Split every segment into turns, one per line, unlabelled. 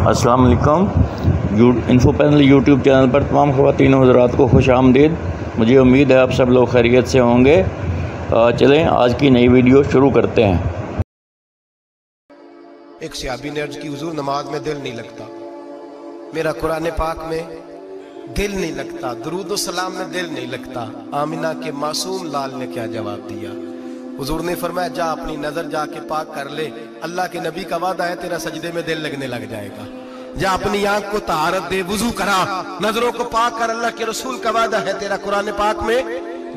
السلام علیکم۔ Info panel YouTube channel پر تمام خواتین و حضرات کو خوش آمدید۔ مجھے امید ہے آپ سب لوگ خیریت سے ہوں گے۔ چلیں آج کی نئی ویڈیو شروع کرتے ہیں۔
ایک صحابی نے عرض کی حضور نماز میں دل نہیں لگتا، میرا قرآن پاک میں دل نہیں لگتا، درود و سلام میں دل نہیں لگتا۔ آمینہ کے معصوم لال نے کیا جواب دیا؟ حضور نے فرمایا جا اپنی نظر جا کے پاک کر لے، اللہ کے نبی کا وعدہ ہے تیرا سجدے میں دل لگنے لگ جائے گا۔ جا اپنی آنکھ کو طہارت دے، وضو کرا، نظروں کو پاک کر، اللہ کے رسول کا وعدہ ہے تیرا قرآن پاک میں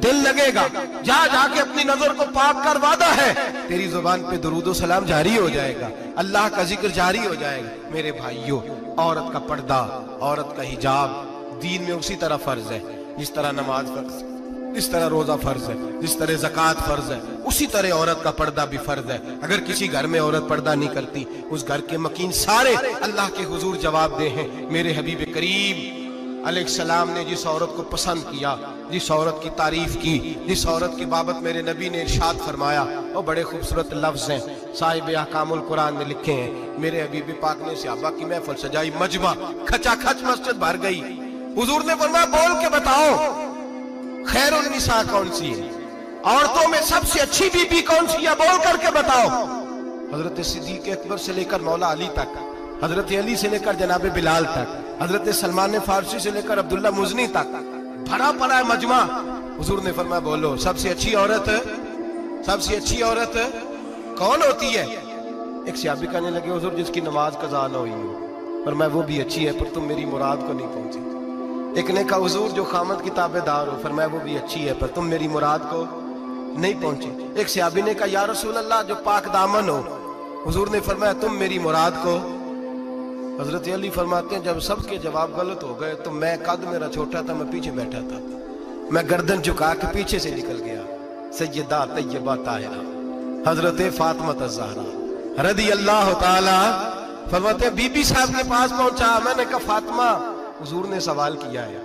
دل لگے گا۔ جا کے اپنی نظر کو پاک کر، وعدہ ہے تیری زبان پہ درود و سلام جاری ہو جائے گا، اللہ کا ذکر جاری ہو جائے گا۔ میرے بھائیوں، عورت کا پردہ، عورت کا حجاب دین میں اسی طرح فرض ہے جس طرح نماز فرض ہے، جس طرح روزہ فرض ہے، جس طرح زکوٰۃ فرض ہے، اسی طرح عورت کا پردہ بھی فرض ہے۔ اگر کسی گھر میں عورت پردہ نہیں کرتی، اس گھر کے مکین سارے اللہ کے حضور جواب دے ہیں۔ میرے حبیب کریم علیہ السلام نے جس عورت کو پسند کیا، جس عورت کی تعریف کی، جس عورت کی بابت میرے نبی نے ارشاد فرمایا، وہ بڑے خوبصورت لفظ ہیں، صاحب احکام القرآن نے لکھے ہیں۔ میرے حبیب پاک نے صحابہ کی محفل سجائی، مجمع کھچا کھچ مسجد بھر گئی۔ حضور نے فرمایا بول کے بتاؤ خیر النساء کون سی ہے، عورتوں میں سب سے اچھی بی بی کون سی ہے، بول کر کے بتاؤ۔ حضرت صدیق اکبر سے لے کر مولا علی تک، حضرت علی سے لے کر جناب بلال تک، حضرت سلمان فارسی سے لے کر عبداللہ مزنی تک بھرا پڑا ہے مجمع۔ حضور نے فرمایا بولو سب سے اچھی عورت، سب سے اچھی عورت کون ہوتی ہے؟ ایک صحابی کہنے لگے حضور جس کی نماز قضا نہ ہوئی ہو، فرمایا وہ بھی اچھی ہے پر تم میری مراد کو نہیں پہنچی۔ ایک نے کہا حضور جو خامد کی تابع دار ہو، فرمایا وہ بھی اچھی ہے پر تم میری مراد کو نہیں پہنچے۔ ایک صحابی نے کہا یا رسول اللہ جو پاک دامن ہو، حضور نے فرمایا تم میری مراد کو۔ حضرت علی فرماتے ہیں جب سب کے جواب غلط ہو گئے تو میں قد میرا چھوٹا تھا، میں پیچھے بیٹھا تھا، میں گردن جھکا کے پیچھے سے نکل گیا۔ سیدہ طیبہ طاہرہ حضرت فاطمہ الزہرا رضی اللہ تعالی فرماتے ہیں بی بی صاحب کے پاس پہنچا، میں نے کہا فاطمہ حضور نے سوال کیا ہے۔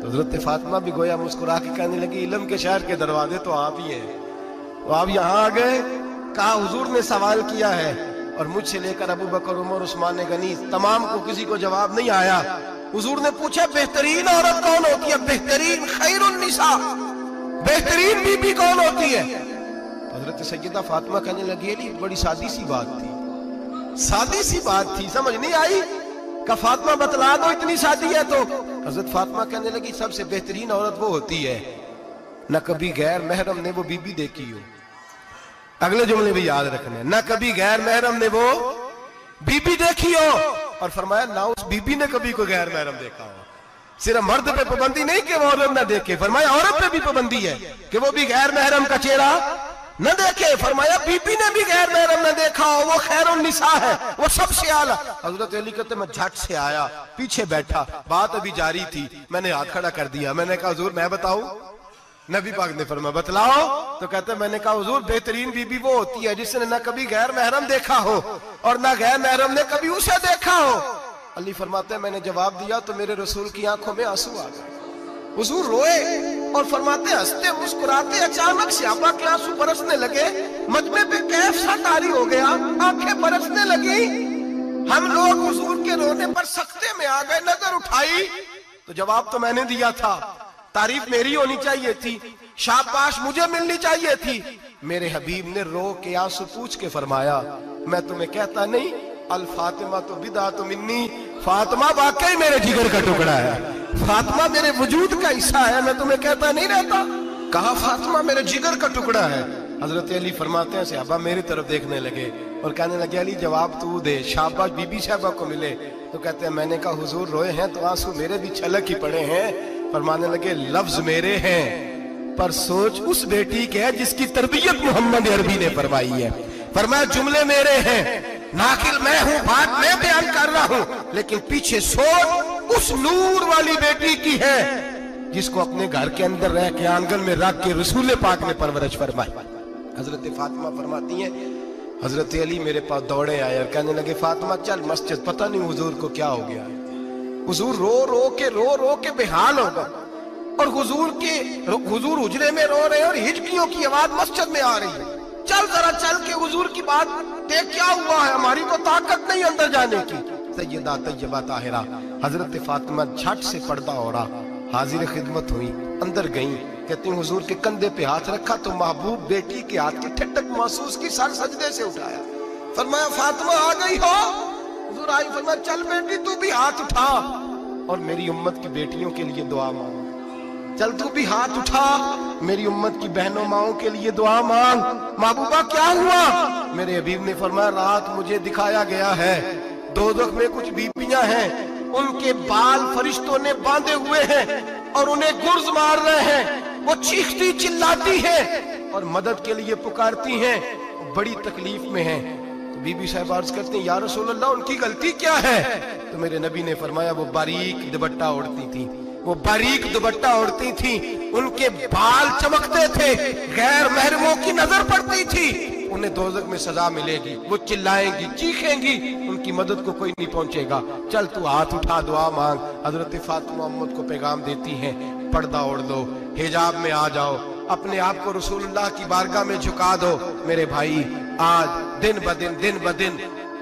تو حضرت فاطمہ بھی گویا مسکرا کے کہنے لگی علم کے شہر کے دروازے تو آپ ہی ہیں، تو آپ یہاں آ گئے۔ کہا حضور نے سوال کیا ہے اور مجھ سے لے کر ابو بکر عمر عثمان غنی تمام کو کسی کو جواب نہیں آیا۔ حضور نے پوچھا بہترین عورت کون ہوتی ہے، بہترین خیر النساء، بہترین بی بی کون ہوتی ہے؟ حضرت سیدہ فاطمہ کہنے لگی علی بڑی سادی سی بات تھی، سادی سی بات تھی، سمجھ نہیں آئی؟ کہ فاطمہ بتلا دو اتنی سادی ہے تو۔ حضرت فاطمہ کہنے لگی سب سے بہترین عورت وہ ہوتی ہے نہ کبھی غیر محرم نے وہ بی بی دیکھی ہو۔ اگلے جملے بھی یاد رکھنے، نہ کبھی غیر محرم نے وہ بی بی دیکھی ہو، اور فرمایا نہ اس بی بی نے کبھی کوئی غیر محرم دیکھا ہو۔ صرف مرد پہ پابندی نہیں کہ وہ عورت نہ دیکھے، فرمایا عورت پہ بھی پابندی ہے کہ وہ بھی غیر محرم کا چہرہ نہ دیکھے۔ فرمایا بی بی نے بھی غیر محرم نہ دیکھا ہو، وہ خیر النساء ہے، وہ سب سے اعلیٰ۔ حضرت علی کہتے میں جھٹ سے آیا، پیچھے بیٹھا، بات ابھی جاری تھی، میں نے ہاتھ کھڑا کر دیا، میں نے کہا حضور میں بتاؤں؟ نبی پاک نے فرمایا بتلاؤ۔ تو کہتے میں نے کہا حضور بہترین بی بی وہ ہوتی ہے جس نے نہ کبھی غیر محرم دیکھا ہو اور نہ غیر محرم نے کبھی اسے دیکھا ہو۔ علی فرماتے ہیں میں نے جواب دیا تو میرے رسول کی آنکھوں میں آنسو آ گئے، حضور روئے اور فرماتے ہنستے مسکراتے اچانک صحابہ کے آنسو برسنے لگے، مجمع پہ کیف سا طاری ہو گیا، آنکھیں برسنے لگی۔ ہم لوگ حضور کے رونے پر سکتے میں آ گئے، نظر اٹھائی تو جواب تو میں نے دیا تھا، تعریف میری ہونی چاہیے تھی، شاباش مجھے ملنی چاہیے تھی۔ میرے حبیب نے رو کے آنسو پوچھ کے فرمایا میں تمہیں کہتا نہیں الفاطمہ تو بدعۃ منی، فاطمہ واقعی میرے جگر کا ٹکڑا ہے، فاطمہ میرے وجود کا حصہ ہے، میں تمہیں کہتا نہیں رہتا؟ کہا فاطمہ میرے جگر کا ٹکڑا ہے۔ حضرت علی فرماتے ہیں صحابہ میری طرف دیکھنے لگے اور کہنے لگے علی جواب تو دے، شاباش بی بی صاحبہ کو ملے۔ تو کہتے ہیں میں نے کہا حضور روئے ہیں تو آنسو میرے بھی چھلک ہی پڑے ہیں۔ فرمانے لگے لفظ میرے ہیں پر سوچ اس بیٹی کے ہے جس کی تربیت محمد عربی نے فرمائی ہے۔ فرمایا جملے میرے ہیں، ناقل میں ہوں، بات میں بیان کر رہا ہوں، لیکن پیچھے سوچ اس نور والی بیٹی کی ہے جس کو اپنے گھر کے اندر رہ کے آنگن میں رکھ کے رسول پاک نے پرورش فرمائی۔ حضرت فاطمہ فرماتی ہیں حضرت علی میرے پاس دوڑے آئے اور کہنے لگے فاطمہ چل مسجد، پتہ نہیں حضور کو کیا ہو گیا۔ حضور رو رو کے بحال ہو گئے اور حضور حجرے میں رو رہے ہیں اور ہچکیوں کی آواز مسجد میں آ رہی ہے۔ چل ذرا چل کے حضور کی بات دیکھ کیا ہوا ہے، ہماری تو طاقت نہیں اندر جانے کی۔ सैयदा तैयबा ताहिरा हजरत फातिमा झट से पर्दा ओढ़ा, हाजिर खिदमत हुई, अंदर गई। कहती हुजूर के कंधे पे हाथ रखा तो महबूब बेटी के हाथ की ठंडक महसूस की, सर सजदे से उठाया। फरमाया फातिमा आ गई हो? हुजूर आई। फरमाया चल बेटी तू भी हाथ उठा और मेरी उम्मत की बेटियों के लिए दुआ मांग। चल तू भी हाथ उठा, मेरी उम्मत की बहनों माओं के लिए दुआ मांग। महबूबा क्या हुआ? मेरे हबीब ने फरमाया रात मुझे दिखाया गया है दोज़ख में कुछ बीबियां हैं, उनके बाल फरिश्तों ने बांधे हुए हैं और उन्हें गुर्ज मार रहे हैं। वो चीखती चिल्लाती हैं और मदद के लिए पुकारती हैं, बड़ी तकलीफ में हैं। तो बीबी साहब अर्ज करती हैं या रसूल अल्लाह उनकी गलती क्या है? तो मेरे नबी ने फरमाया वो बारीक दुपट्टा ओढ़ती थी, वो बारीक दुपट्टा ओढ़ती थी, उनके बाल चमकते थे, गैर महरमों की नजर पड़ती थी, उन्हें दोज़ख में सजा मिलेगी, वो चिल्लाएंगी चीखेंगी, उनकी मदद को कोई नहीं पहुंचेगा। चल तू हाथ उठा दुआ मांग। हजरत फातिमा उम्मत को पैगाम देती हैं पर्दा ओढ़ दो, हिजाब में आ जाओ, अपने आप को रसूलुल्लाह की बारगाह में झुका दो। मेरे भाई आज दिन ब दिन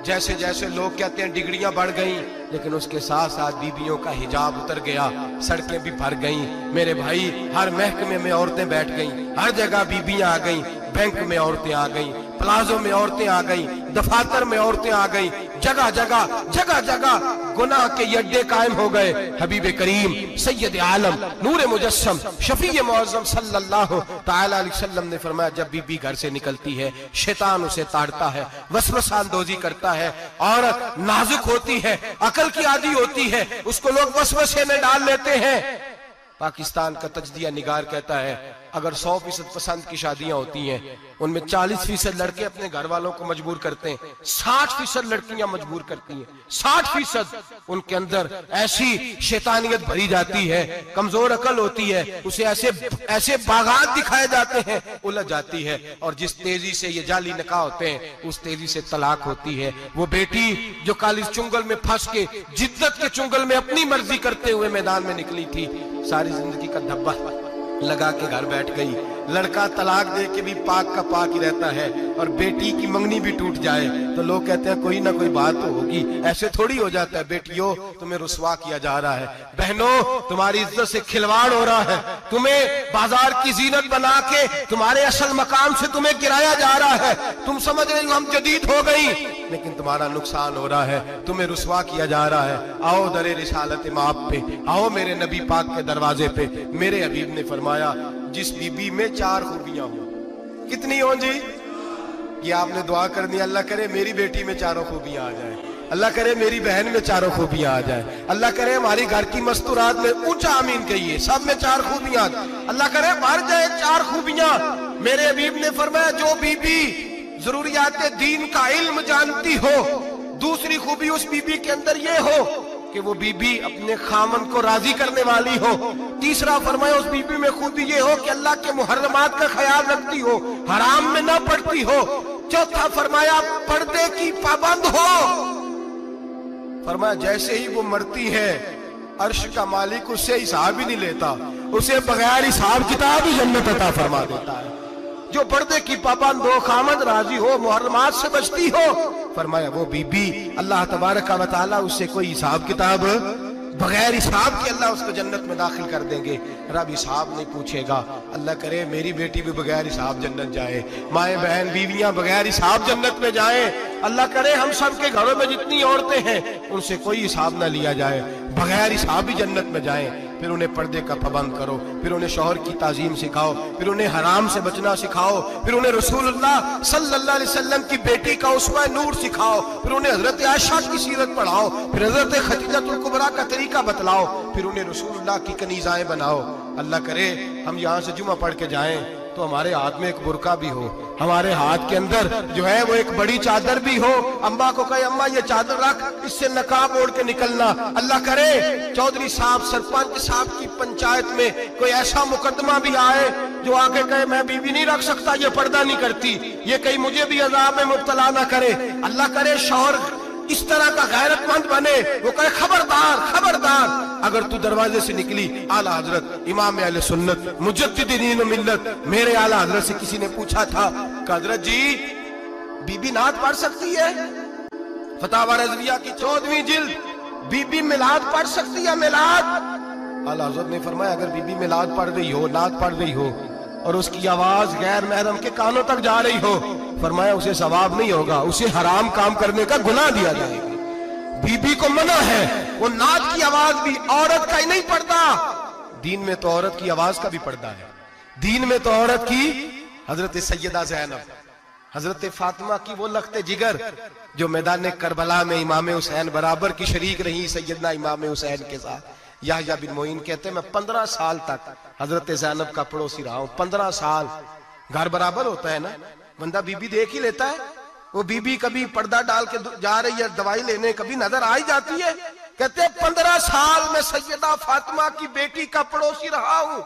जैसे जैसे लोग कहते हैं डिग्रियां बढ़ गई, लेकिन उसके साथ साथ बीबियों का हिजाब उतर गया, सड़कें भी भर गईं। मेरे भाई हर महकमे में औरतें बैठ गईं, हर जगह बीबियां आ गईं, बैंक में औरतें आ गईं, प्लाजो में औरतें आ गईं, दफातर में औरतें आ गईं, जगह जगह गुनाह के अड्डे कायम हो गए। हबीब करीम सैयद आलम नूर मुजस्सम शफी मुअज़्ज़म सल्लल्लाहु तआला अलैहि वसल्लम ने फरमाया जब बीबी घर से निकलती है शैतान उसे ताड़ता है, वसवसा अंदोज़ी करता है, औरत नाजुक होती है, अकल की आदी होती है, उसको लोग वसवसे में डाल लेते हैं। पाकिस्तान का तजदिया निगार कहता है अगर 100% पसंद की शादियां होती हैं उनमें 40% लड़के अपने घर वालों को मजबूर करते हैं, 60% लड़कियां मजबूर करती हैं। 60% उनके अंदर ऐसी शैतानियत भरी जाती है, कमजोर अकल होती है, उसे ऐसे बागात दिखाए जाते हैं, उलझ जाती है, और जिस तेजी से ये जाली निकाह होते हैं उस तेजी से तलाक होती है। वो बेटी जो कालिज चुंगल में फंस के जिद्दत के चुंगल में अपनी मर्जी करते हुए मैदान में निकली थी, सारी जिंदगी का धब्बा लगा के घर बैठ गई। लड़का तलाक दे के भी पाक का पाक ही रहता है, और बेटी की मंगनी भी टूट जाए तो लोग कहते हैं कोई ना कोई बात तो होगी। ऐसे थोड़ी हो जाता है। बेटियों तुम्हें रुसवा किया जा रहा है, बहनों तुम्हारी इज्जत से खिलवाड़ हो रहा है, तुम्हें बाजार की जीनत बना के तुम्हारे असल मकाम से तुम्हें गिराया जा रहा है। तुम समझ रही हो हम जदीद हो गई, लेकिन तुम्हारा नुकसान हो रहा है, तुम्हें रुसवा किया जा रहा है। आओ दरे रिसालत माप पे, आओ मेरे नबी पाक के दरवाजे पे। मेरे हबीब ने फरमाया जिस बीबी में 4 खूबियां हो, कितनी हो जी? ये आपने दुआ कर दी, अल्लाह करे मेरी बेटी में 4 खूबियां आ जाए, अल्लाह करे मेरी बहन में 4 खूबियां आ जाए, अल्लाह करे हमारी घर की मस्तूरात में ऊंचा आमीन कहिए सब में 4 खूबियां, अल्लाह करे भर जाए 4 खूबियां। मेरे हबीब ने फरमाया जो बीबी जरूरियात दीन का इल्म जानती हो, दूसरी खूबी उस बीबी के अंदर ये हो कि वो बीबी अपने खामन को राजी करने वाली हो, तीसरा फरमाया उस बीबी में खूबी ये हो कि अल्लाह के मुहर्रमात का ख्याल रखती हो, हराम में ना पड़ती हो, चौथा फरमाया पर्दे की पाबंद हो। फरमाया जैसे ही वो मरती है अर्श का मालिक उससे हिसाब ही नहीं लेता, उसे बगैर हिसाब किताब ही जन्नत अता फरमा देता है। जो पर्दे की पाबंद हो, खामद राजी हो, मुहर्रमात से बचती हो, फरमाया वो बीबी अल्लाह तबारक व तआला उससे कोई हिसाब किताब बगैर हिसाब के अल्लाह उसको जन्नत में दाखिल कर देंगे। रब हिसाब नहीं पूछेगा। अल्लाह करे मेरी बेटी भी बगैर हिसाब जन्नत जाए, माए बहन बीवियां बगैर हिसाब जन्नत में जाए। अल्लाह करे हम सब के घरों में जितनी औरतें हैं उनसे कोई हिसाब ना लिया जाए, बगैर हिसाब भी जन्नत में जाए। फिर उन्हें पर्दे का पाबंद करो, फिर उन्हें शौहर की ताजीम सिखाओ, फिर उन्हें हराम से बचना सिखाओ, फिर उन्हें रसूलुल्लाह सल्लल्लाहु अलैहि वसल्लम की बेटी का उस्वा नूर सिखाओ, फिर उन्हें हजरत आयशा की सीरत पढ़ाओ, फिर हजरत खदीजतुल कुबरा का तरीका बतलाओ, फिर उन्हें रसूलुल्लाह की कनीज़ाएं बनाओ। अल्लाह करे हम यहाँ से जुमा पढ़ के जाएं तो हमारे हाथ में एक बुरका भी हो, हमारे हाथ के अंदर जो है वो एक बड़ी चादर भी हो। अम्मा को कहे अम्मा ये चादर रख, इससे नकाब ओढ़ के निकलना। अल्लाह करे चौधरी साहब सरपंच साहब की पंचायत में कोई ऐसा मुकदमा भी आए जो आके कहे मैं बीवी नहीं रख सकता, ये पर्दा नहीं करती, ये कहीं मुझे भी अजाब में मुब्तला ना करे। अल्लाह करे शौहर इस तरह का गैरतमंद बने, वो कहे खबरदार खबरदार, अगर तू दरवाजे से निकली आला हजरत इमाम अहले सुन्नत मुजद्दिद दीन मिल्लत मेरे आला हजरत से किसी ने पूछा था हजरत जी बीबी नात पढ़ सकती है? फतावा रज़विया की 14वीं जिल्द, बीबी मिलाद पढ़ सकती है? मिलाद आला हज़रत ने फरमाया अगर बीबी मिलाद पढ़ रही हो, नात पढ़ रही हो और उसकी आवाज गैर महरम के कानों तक जा रही हो, फरमाया उसे सवाब नहीं होगा, उसे हराम काम करने का गुनाह दिया जाएगा। बीबी को मना है, वो नात की आवाज भी औरत का ही नहीं पढ़ता, दीन में तो औरत की आवाज का भी पर्दा है। दीन में तो औरत की हजरत सैयदा ज़ैनब, हजरत फातिमा की वो लख्ते जिगर जो मैदान करबला में इमाम हुसैन बराबर की शरीक रही सैयदना इमाम हुसैन के साथ। याह्या बिन मोइन कहते मैं 15 साल तक हजरत ज़ैनब का पड़ोसी रहा हूं। 15 साल, घर बराबर होता है ना, बंदा बीबी देख ही लेता है। वो बीबी कभी पर्दा डाल के जा रही है दवाई लेने, कभी नजर आ ही जाती है। कहते 15 साल में सैयदा फातिमा की बेटी का पड़ोसी रहा हूं,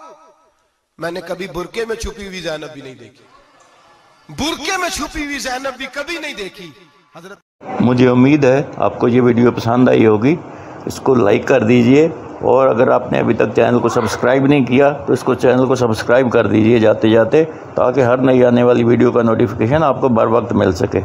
मैंने कभी बुरके में छुपी हुई ज़ैनब भी नहीं देखी, बुरके में छुपी हुई ज़ैनब भी कभी नहीं देखी। हजरत
मुझे उम्मीद है आपको ये वीडियो पसंद आई होगी, इसको लाइक कर दीजिए और अगर आपने अभी तक चैनल को सब्सक्राइब नहीं किया तो इसको चैनल को सब्सक्राइब कर दीजिए जाते जाते, ताकि हर नई आने वाली वीडियो का नोटिफिकेशन आपको बर वक्त मिल सके।